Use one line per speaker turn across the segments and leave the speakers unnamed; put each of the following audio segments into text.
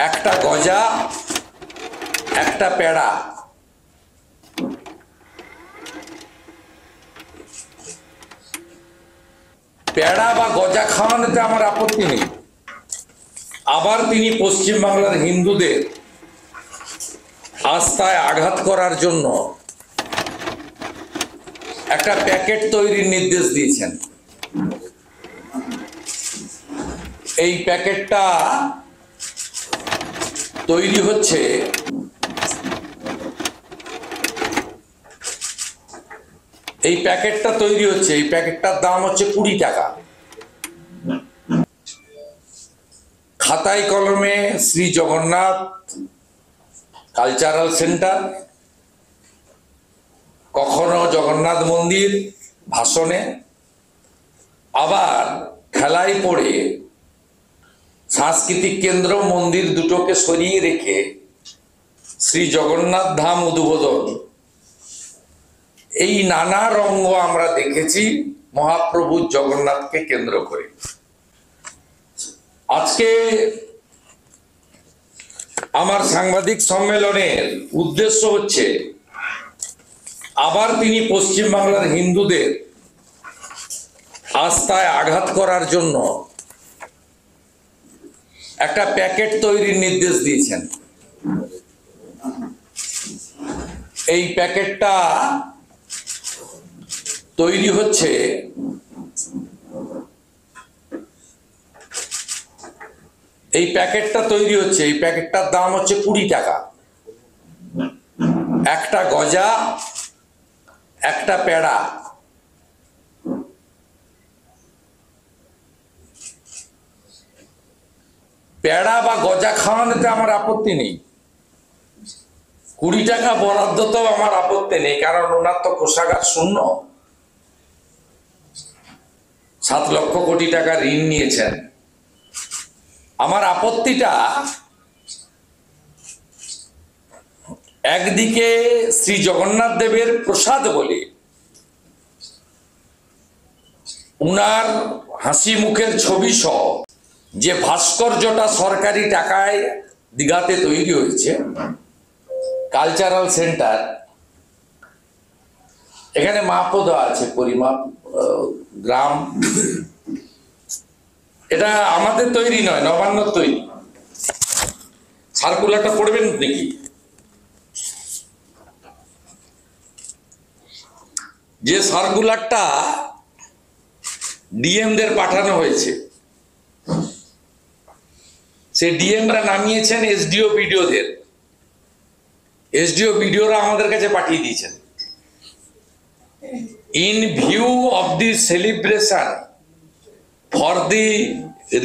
একটা গজা একটা পেড়া পেড়া বা গজা খাওয়ানোতে আমার আপত্তি নেই। আবার তিনি পশ্চিমবাংলার হিন্দুদের আস্থায় আঘাত করার জন্য একটা প্যাকেট তৈরির নির্দেশ দিয়েছেন। এই প্যাকেটটা তৈরি হচ্ছে এই প্যাকেটটার দাম হচ্ছে 20 টাকা। খাতায় কলমে শ্রী জগন্নাথ কালচারাল সেন্টার, কখনো জগন্নাথ মন্দির ভাষণে, আবার খেলায় পড়ে সাংস্কৃতিক কেন্দ্র মন্দির দুটোকে সরিয়ে রেখে শ্রী জগন্নাথ ধাম উদ্বোধন, এই নানা রঙ্গ আমরা দেখেছি মহাপ্রভু জগন্নাথকে কেন্দ্র করে। আজকে আমার সাংবাদিক সম্মেলনের উদ্দেশ্য হচ্ছে আবার তিনি পশ্চিমবাংলার হিন্দুদের আস্থায় আঘাত করার জন্য একটা প্যাকেট তৈরির নির্দেশ দিয়েছেন। এই প্যাকেটটা তৈরি হচ্ছে এই প্যাকেটটার দাম হচ্ছে 20 টাকা। একটা গজা একটা পেড়া। পেড়া বা গজা খাওয়ানোতে আমার আপত্তি নেই। 20 টাকা বরাদ্দতেও আমার আপত্তি নেই, কারণ ওনার তো কোষাগার শূন্য। 7 লক্ষ কোটি টাকা ঋণ নিয়েছেন। আমার আপত্তিটা একদিকে শ্রী জগন্নাথ দেবের প্রসাদ বলে উনার হাসি মুখের ছবি সহ যে ভাস্কর্যটা সরকারি টাকায় দীঘাতে তৈরি হয়েছে, কালচারাল সেন্টার, এখানে মাপও দেওয়া আছে, পরিমাপ, গ্রাম। এটা আমাদের তৈরি নয়, নবান্নর তৈরি। সার্কুলারটা পড়বেন দেখি। যে সার্কুলারটা ডিএমদের পাঠানো হয়েছে, সে ডিএমরা নামিয়েছেন এসডিও বিডিওদের। এসডিও বিডিওরা আমাদের কাছে পাঠিয়ে দিয়েছেন। In view of the celebration for the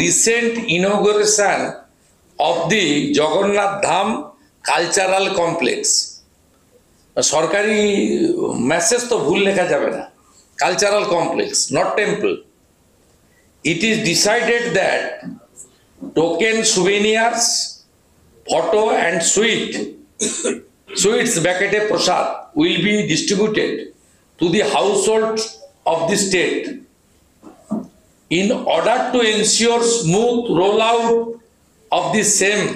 recent inauguration of the Jagannath Dham Cultural Complex, সরকারি মেসেজ তো ভুল লেখা যাবে না, cultural complex, not temple. It is decided that token souvenirs, photo and sweets bucket prasad will be distributed to the households of the state. In order to ensure smooth rollout of the same,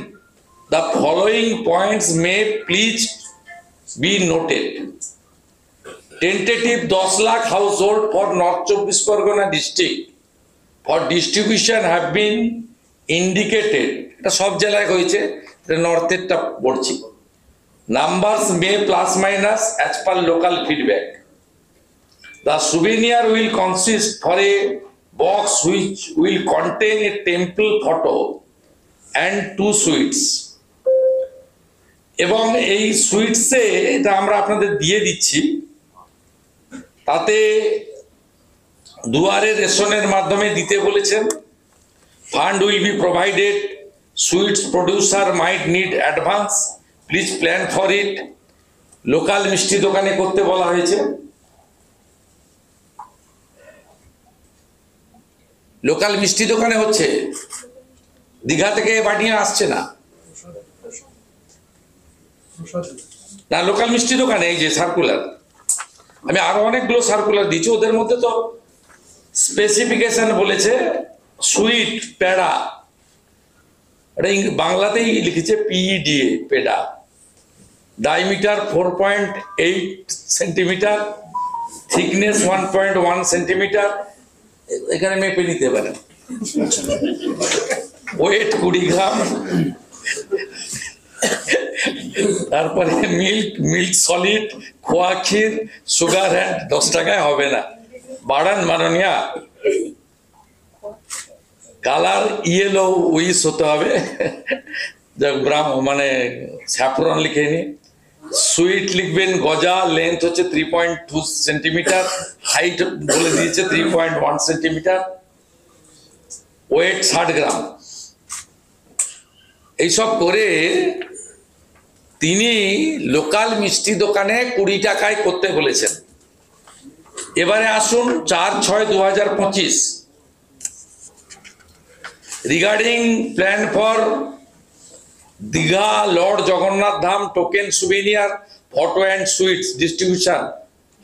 the following points may please be noted. Tentative 10 lakh household for North Chobbish Pargona district for distribution have been indicated. এটা সব জেলায় হয়েছে, এটা নর্থেরটা পড়ছি। Numbers may plus minus as per local feedback. The souvenir will consist for a box which will contain a temple photo and 2 sweets. এবং এই সুইটসে, এটা আমরা আপনাদের দিয়ে দিচ্ছি, তাতে দুয়ারে রেশনের মাধ্যমে দিতে বলেছেন। Fund will be provided, sweets producer might need advance, please plan for it. Local মিষ্টি দোকানে করতে বলা হয়েছে। লোকাল মিষ্টি দোকানে হচ্ছে, দীঘা থেকে বানিয়ে আসছে না, লোকাল মিষ্টি দোকানে। এই যে সার্কুলার, আমি আরো অনেকগুলো সার্কুলার দিচ্ছি, ওদের মধ্যে তো স্পেসিফিকেশন বলেছে সুইট, পেড়া, এটা বাংলাতেই লিখেছে P E D A, peda. Diameter 4.8 centimetre, thickness 1.1 centimetre, এখানে মেপে নিতে পারেন। Weight 20 gram. তারপরে মিল্ক সলিড, খোয়া ক্ষীর, সুগার হ্যান্ড 10 টাকায় হবে না, বাড়ান মাননীয়া। কালার ইয়েলো উইস হতে হবে, মানে স্যাফরন লিখে নি। সুইট লিখবেন গজা, লেন্থ হচ্ছে 3.2 সেন্টিমিটার, হাইট বলে দিয়েছে 3.1 সেন্টিমিটার, ওয়েট 60 গ্রাম। এইসব করে তিনি লোকাল মিষ্টি দোকানে 20 টাকায় করতে বলেছেন। এবারে আসুন 4/6/2025, regarding plan for Digha Lord Jagannath Dham token souvenir photo and sweets distribution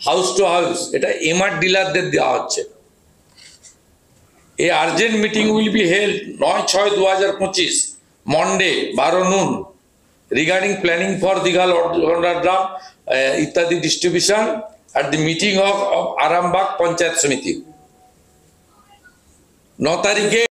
house to house, এটা এমআর ডিলারদের দেওয়া হচ্ছে। এই urgent meeting will be held 9/6/2025 Monday 12 noon regarding planning for Digha Lord Jagannath Dham ইত্যাদি distribution at the meeting of Arambagh Panchayat Samiti। 9 তারিখে